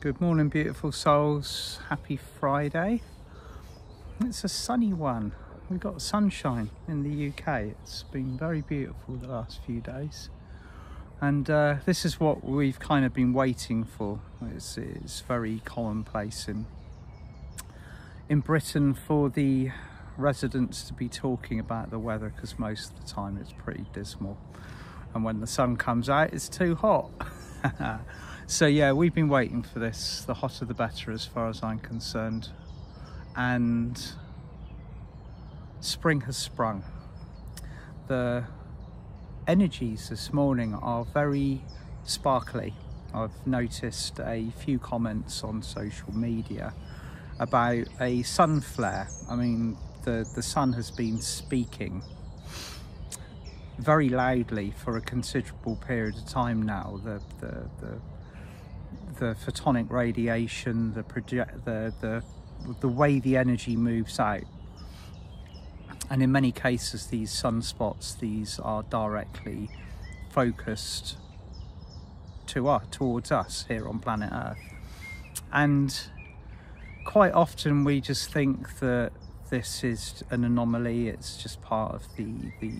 Good morning, beautiful souls. Happy Friday. It's a sunny one. We've got sunshine in the UK. It's been very beautiful the last few days. And this is what we've kind of been waiting for. It's very commonplace in Britain for the residents to be talking about the weather, because most of the time it's pretty dismal. And when the sun comes out, it's too hot. So yeah, we've been waiting for this. The hotter the better as far as I'm concerned. And spring has sprung. The energies this morning are very sparkly. I've noticed a few comments on social media about a sun flare. I mean, the sun has been speaking very loudly for a considerable period of time now. The photonic radiation, the way the energy moves out, and in many cases these sunspots, these are directly focused towards us here on planet Earth. And quite often we just think that this is an anomaly, it's just part of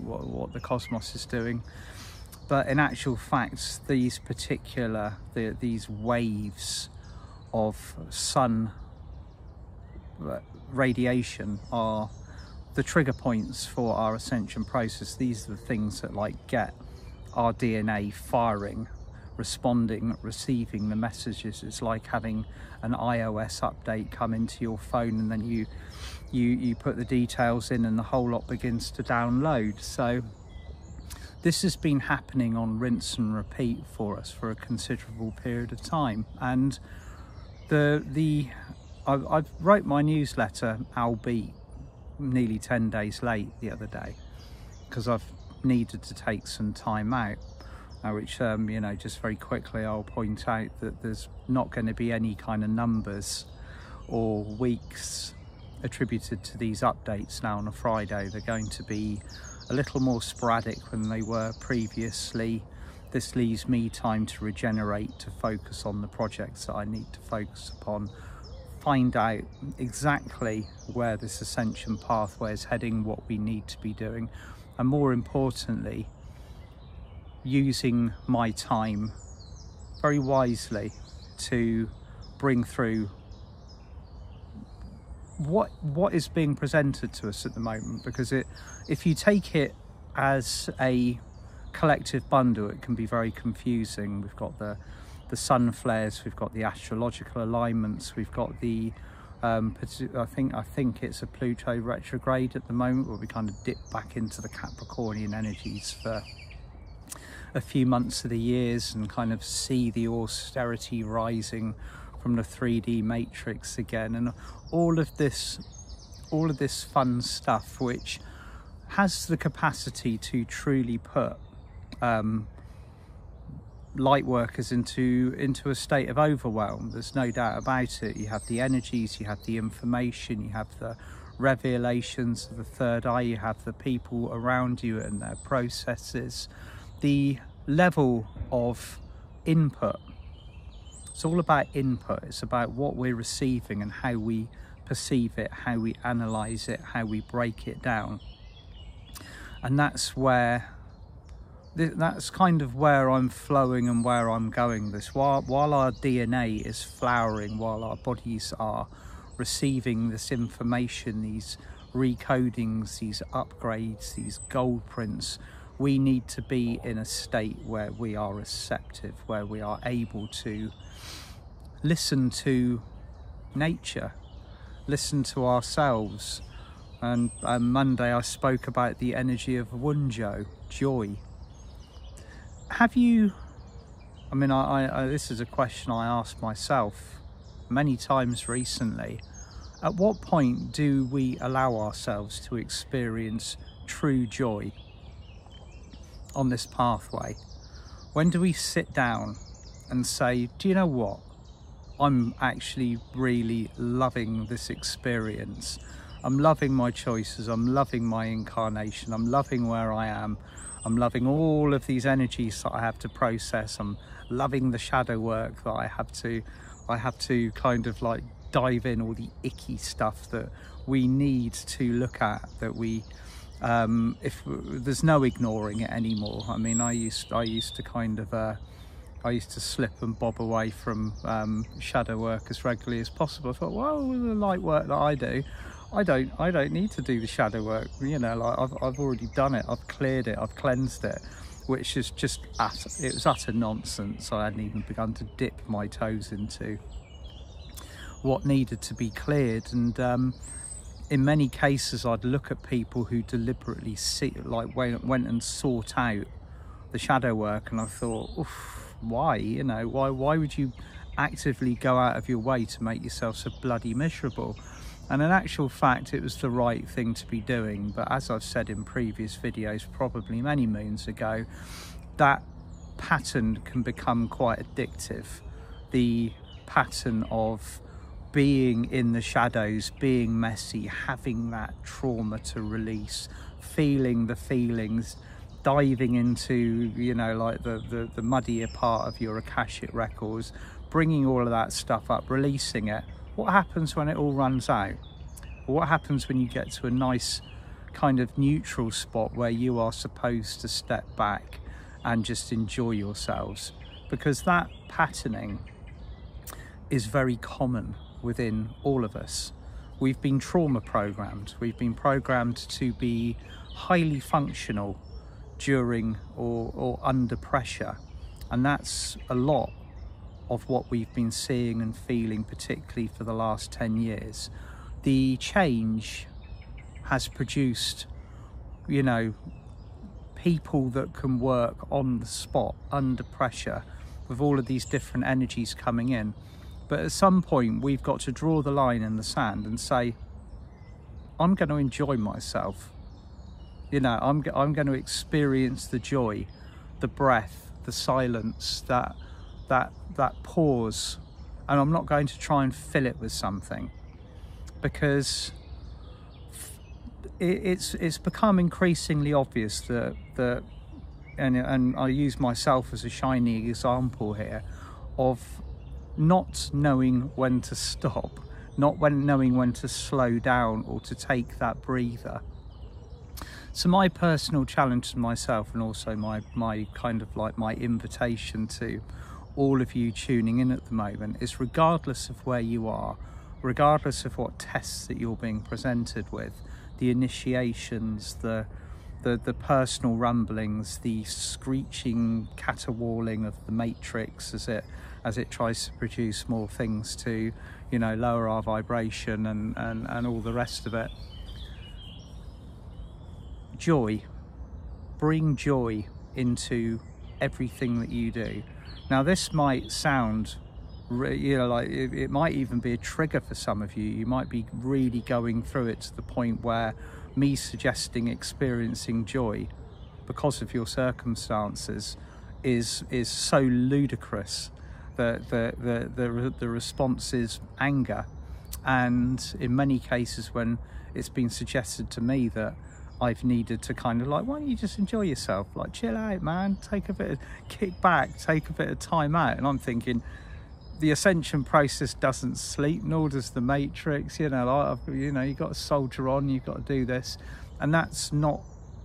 what the cosmos is doing. But in actual fact, these waves of sun radiation are the trigger points for our ascension process. These are the things that get our DNA firing, responding, receiving the messages. It's like having an iOS update come into your phone, and then you put the details in and the whole lot begins to download. So this has been happening on rinse and repeat for us for a considerable period of time. And I wrote my newsletter, albeit nearly 10 days late the other day, because I've needed to take some time out, which just very quickly I'll point out that there's not going to be any kind of numbers or weeks attributed to these updates now on a Friday. They're going to be a little more sporadic than they were previously. This leaves me time to regenerate, to focus on the projects that I need to focus upon, find out exactly where this ascension pathway is heading, what we need to be doing, and more importantly, using my time very wisely to bring through what is being presented to us at the moment. Because if you take it as a collective bundle, it can be very confusing. We've got the sun flares, we've got the astrological alignments, we've got the I think it's a Pluto retrograde at the moment, where we kind of dip back into the Capricornian energies for a few months of the years and kind of see the austerity rising from the 3D matrix again, and all of this fun stuff, which has the capacity to truly put light workers into a state of overwhelm. There's no doubt about it. You have the energies, you have the information, you have the revelations of the third eye, you have the people around you and their processes, the level of input. It's all about input. It's about what we're receiving and how we perceive it, how we analyze it, how we break it down. And that's kind of where I'm flowing and where I'm going. This while our DNA is flowering, while our bodies are receiving this information, these recodings, these upgrades, these gold prints, we need to be in a state where we are receptive, where we are able to listen to nature, listen to ourselves. And on Monday I spoke about the energy of Wunjo, joy. Have you, this is a question I asked myself many times recently. At what point do we allow ourselves to experience true joy on this pathway? When do we sit down and say, do you know what? I'm actually really loving this experience. I'm loving my choices. I'm loving my incarnation. I'm loving where I am. I'm loving all of these energies that I have to process. I'm loving the shadow work that I have to kind of like dive in all the icky stuff that we need to look at, that we if there's no ignoring it anymore. I mean, I used to kind of I used to slip and bob away from shadow work as regularly as possible. I thought, well, with the light work that I do, I don't need to do the shadow work. You know, like I've already done it. I've cleared it. I've cleansed it, which is just it was utter nonsense. I hadn't even begun to dip my toes into what needed to be cleared. And in many cases, I'd look at people who deliberately went and sought out the shadow work, and I thought, oof, why? You know, why would you actively go out of your way to make yourself so bloody miserable? And in actual fact, it was the right thing to be doing. But as I've said in previous videos, probably many moons ago, that pattern can become quite addictive. The pattern of being in the shadows, being messy, having that trauma to release, feeling the feelings, diving into, you know, like the muddier part of your Akashic records, bringing all of that stuff up, releasing it. What happens when it all runs out? What happens when you get to a nice kind of neutral spot where you are supposed to step back and just enjoy yourselves? Because that patterning is very common within all of us. We've been trauma programmed. We've been programmed to be highly functional during or under pressure, and that's a lot of what we've been seeing and feeling, particularly for the last 10 years. The change has produced, you know, people that can work on the spot under pressure with all of these different energies coming in. But at some point we've got to draw the line in the sand and say, I'm going to enjoy myself. You know, I'm going to experience the joy, the breath, the silence, that pause, and I'm not going to try and fill it with something, because it's become increasingly obvious that and I use myself as a shining example here of not knowing when to stop, knowing when to slow down or to take that breather. So my personal challenge to myself, and also my kind of like my invitation to all of you tuning in at the moment, is regardless of where you are, regardless of what tests that you're being presented with, the initiations, the personal rumblings, the screeching caterwauling of the matrix as it tries to produce more things to, you know, lower our vibration and all the rest of it. Joy. Bring joy into everything that you do. Now this might sound, you know, like it might even be a trigger for some of you. You might be really going through it to the point where me suggesting experiencing joy because of your circumstances is so ludicrous that the response is anger. And in many cases when it's been suggested to me that I've needed to kind of like, why don't you just enjoy yourself, like chill out, man, take a bit of kick back, take a bit of time out. And I'm thinking, the ascension process doesn't sleep, nor does the matrix. You know, you've got to soldier on, you've got to do this, and that's not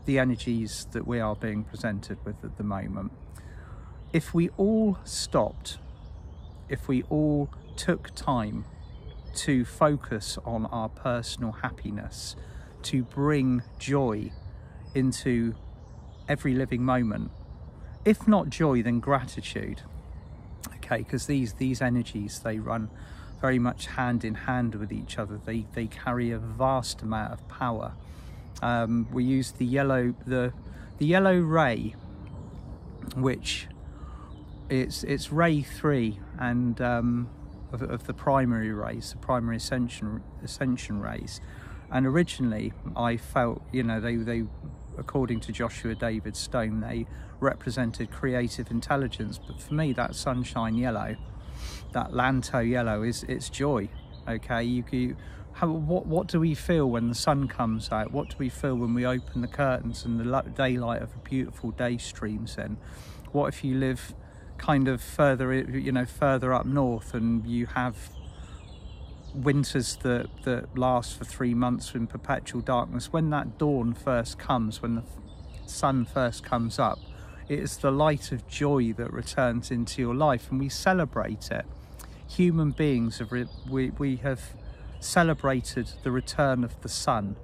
the energies that we are being presented with at the moment. If we all stopped, if we all took time to focus on our personal happiness, to bring joy into every living moment, if not joy, then gratitude. Okay, because these energies, they run very much hand in hand with each other. They carry a vast amount of power. We use the yellow ray, which it's ray 3 and of the primary rays, the primary ascension rays. And originally I felt, you know, they according to Joshua David Stone, they represented creative intelligence. But for me, that sunshine yellow, that Lanto yellow, it's joy. Okay, what do we feel when the sun comes out? What do we feel when we open the curtains and the daylight of a beautiful day streams in? What if you live kind of further, you know, further up north, and you have winters that last for 3 months in perpetual darkness. When that dawn first comes, when the sun first comes up, it is the light of joy that returns into your life, and we celebrate it. Human beings have we have celebrated the return of the sun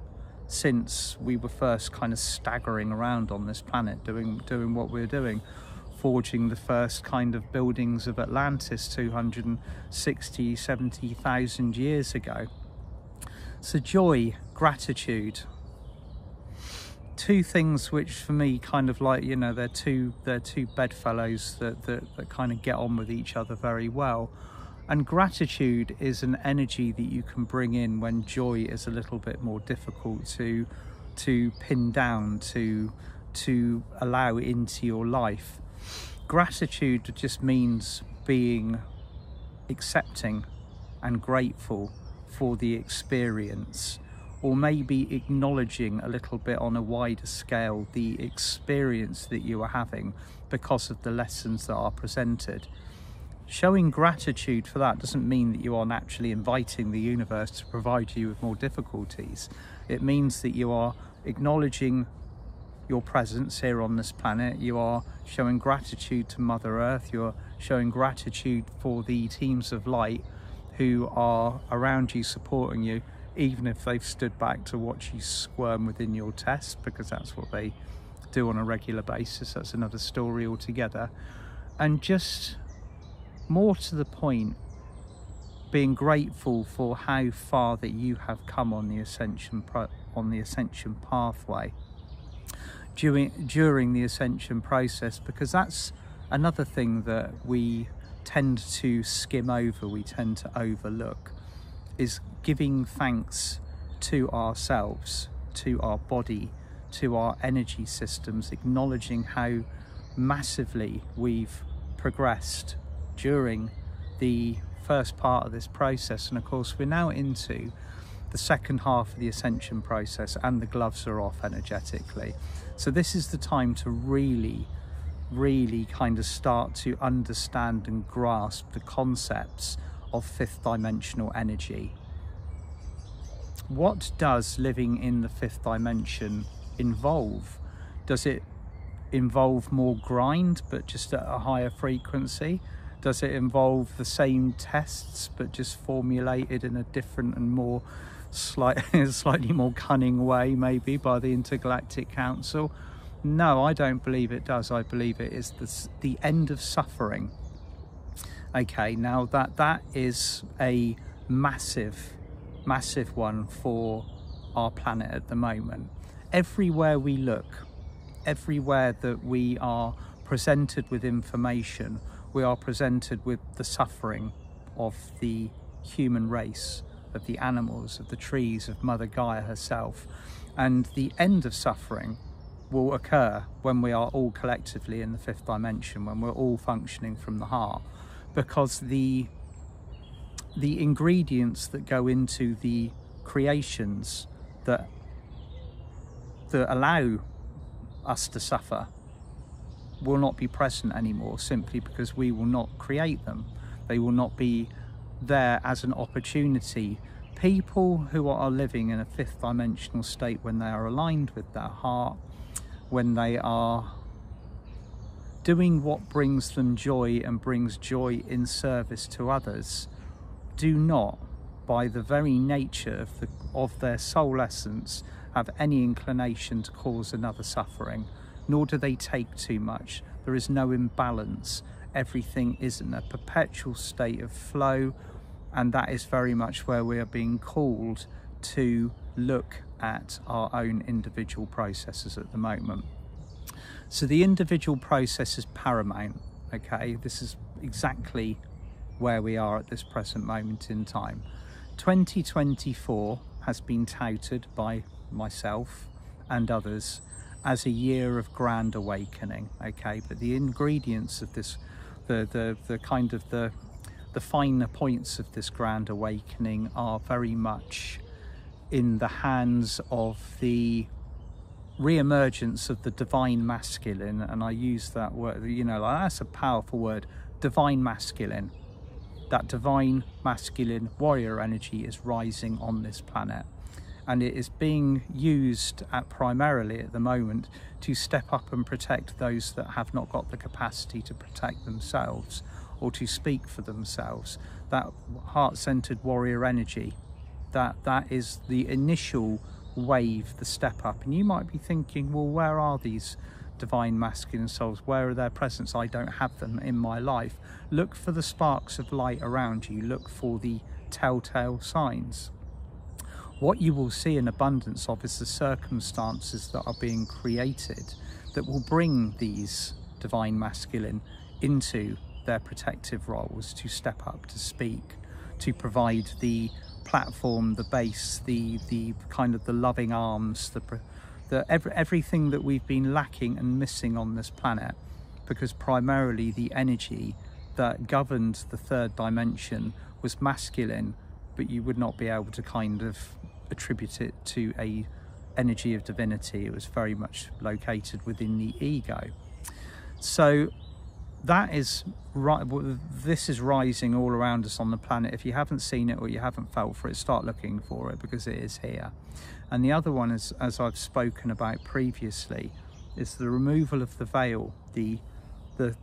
since we were first kind of staggering around on this planet, doing what we're doing, forging the first kind of buildings of Atlantis 260-70,000 years ago. So joy, gratitude, two things which for me kind of like, you know, they're two bedfellows that kind of get on with each other very well. And gratitude is an energy that you can bring in when joy is a little bit more difficult to pin down, to allow into your life. Gratitude just means being accepting and grateful for the experience, or maybe acknowledging a little bit on a wider scale the experience that you are having because of the lessons that are presented. Showing gratitude for that doesn't mean that you are naturally inviting the universe to provide you with more difficulties. It means that you are acknowledging your presence here on this planet. You are showing gratitude to Mother Earth. You are showing gratitude for the teams of light who are around you, supporting you, even if they've stood back to watch you squirm within your test, because that's what they do on a regular basis. That's another story altogether. And just more to the point, being grateful for how far that you have come on the ascension pathway during the ascension process, because that's another thing that we tend to skim over, we tend to overlook, is giving thanks to ourselves, to our body, to our energy systems, acknowledging how massively we've progressed during the first part of this process. And of course we're now into the second half of the ascension process, and the gloves are off energetically. So this is the time to really kind of start to understand and grasp the concepts of fifth dimensional energy. What does living in the fifth dimension involve? Does it involve more grind but just at a higher frequency? Does it involve the same tests but just formulated in a different and more slightly more cunning way, maybe, by the Intergalactic Council? No, I don't believe it does. I believe it is the end of suffering. Okay, now that is a massive one for our planet at the moment. Everywhere we look, everywhere that we are presented with information, we are presented with the suffering of the human race, of the animals, of the trees, of Mother Gaia herself. And the end of suffering will occur when we are all collectively in the fifth dimension, when we're all functioning from the heart, because the ingredients that go into the creations that allow us to suffer will not be present anymore, simply because we will not create them. They will not be there as an opportunity. People who are living in a fifth dimensional state, when they are aligned with their heart, when they are doing what brings them joy and brings joy in service to others, do not, by the very nature of their soul essence, have any inclination to cause another suffering, nor do they take too much. There is no imbalance. Everything is in a perpetual state of flow, and that is very much where we are being called to look at our own individual processes at the moment. So the individual process is paramount, okay? This is exactly where we are at this present moment in time. 2024 has been touted by myself and others as a year of grand awakening, okay? But the ingredients of this, the kind of the finer points of this grand awakening are very much in the hands of the re-emergence of the divine masculine, and I use that word, you know, like, that's a powerful word, divine masculine. That divine masculine warrior energy is rising on this planet, and it is being used primarily at the moment to step up and protect those that have not got the capacity to protect themselves or to speak for themselves. That heart-centered warrior energy, that is the initial wave, the step up. And you might be thinking, well, where are these divine masculine souls? Where are their presence? I don't have them in my life. Look for the sparks of light around you. Look for the telltale signs. What you will see in abundance of is the circumstances that are being created that will bring these divine masculine into their protective roles, to step up, to speak, to provide the platform, the base, the kind of the loving arms, everything that we've been lacking and missing on this planet, because primarily the energy that governed the third dimension was masculine, but you would not be able to kind of attribute it to a energy of divinity. It was very much located within the ego. So that is right. This is rising all around us on the planet. If you haven't seen it or you haven't felt for it, start looking for it, because it is here. And the other one is, as I've spoken about previously, is the removal of the veil, the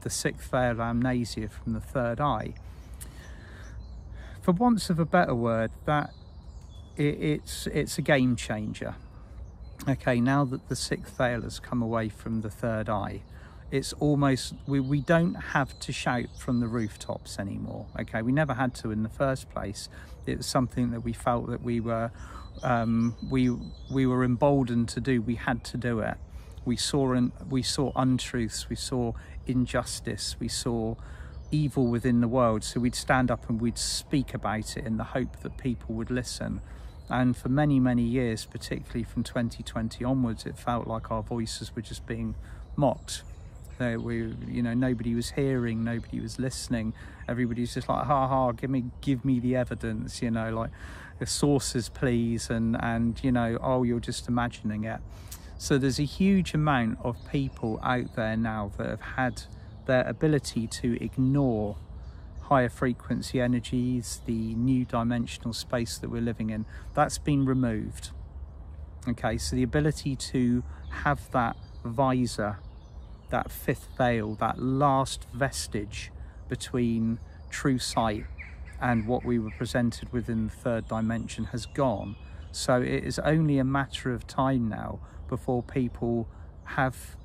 sixth veil of amnesia from the third eye. For want of a better word, that it's a game changer. Okay, now that the sixth veil has come away from the third eye, it's almost, we don't have to shout from the rooftops anymore. Okay, we never had to in the first place. It was something that we felt that we were emboldened to do. We had to do it. We saw untruths, we saw injustice, we saw evil within the world, so we'd stand up and we'd speak about it in the hope that people would listen. And for many, many years, particularly from 2020 onwards, it felt like our voices were just being mocked. Nobody was hearing, nobody was listening. Everybody's just like, ha ha, give me the evidence, like the sources please, and oh, you're just imagining it. So there's a huge amount of people out there now that have had their ability to ignore higher frequency energies, the new dimensional space that we're living in, that's been removed. Okay, so the ability to have that visor, that fifth veil, that last vestige between true sight and what we were presented within the third dimension has gone. So it is only a matter of time now before people have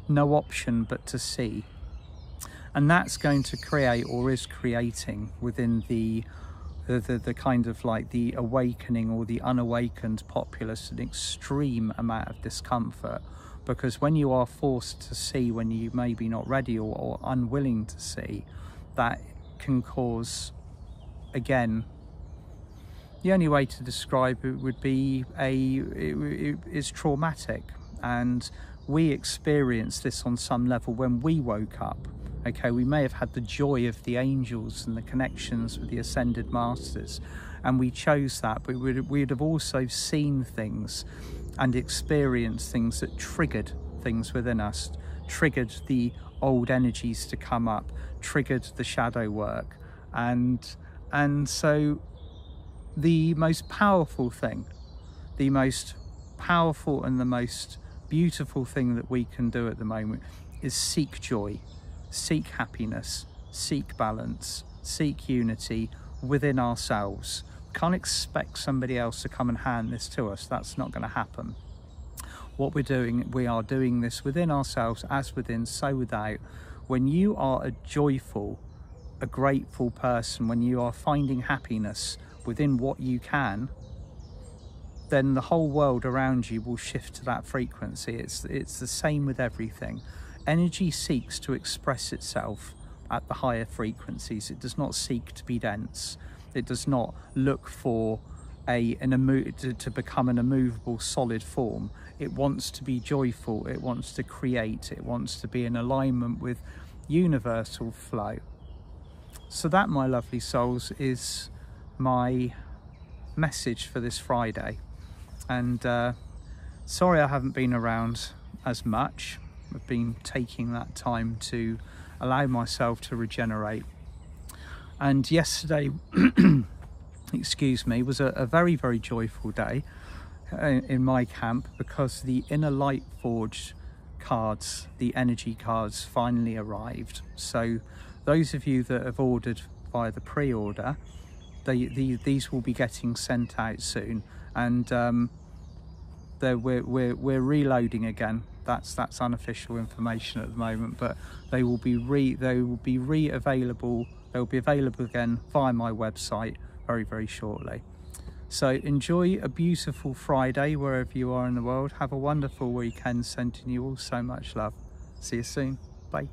no option but to see. And that's going to create, or is creating, within the kind of like the awakening or the unawakened populace, an extreme amount of discomfort. Because when you are forced to see when you may be not ready or unwilling to see, that can cause, again, the only way to describe it would be it is traumatic. And we experienced this on some level when we woke up. Okay, we may have had the joy of the angels and the connections with the ascended masters, and we chose that, but we'd have also seen things and experienced things that triggered things within us, triggered the old energies to come up, triggered the shadow work. And so the most powerful thing, the most powerful and the most beautiful thing that we can do at the moment is seek joy, seek happiness, seek balance, seek unity within ourselves. Can't expect somebody else to come and hand this to us. That's not going to happen. What we're doing, we are doing this within ourselves, as within, so without. When you are a joyful, a grateful person, when you are finding happiness within what you can, then the whole world around you will shift to that frequency. It's the same with everything. Energy seeks to express itself at the higher frequencies. It does not seek to be dense. It does not look for to become an immovable solid form. It wants to be joyful. It wants to create. It wants to be in alignment with universal flow. So that, my lovely souls, is my message for this Friday. And Sorry I haven't been around as much. I've been taking that time to allow myself to regenerate. And yesterday, excuse me, was a very, very joyful day in my camp, because the Inner Light Forge cards, the energy cards, finally arrived. So those of you that have ordered via the pre-order, these will be getting sent out soon, and we're reloading again. That's unofficial information at the moment, but they will be available. They'll be available again via my website very, very shortly. So enjoy a beautiful Friday wherever you are in the world. Have a wonderful weekend. Sending you all so much love. See you soon. Bye.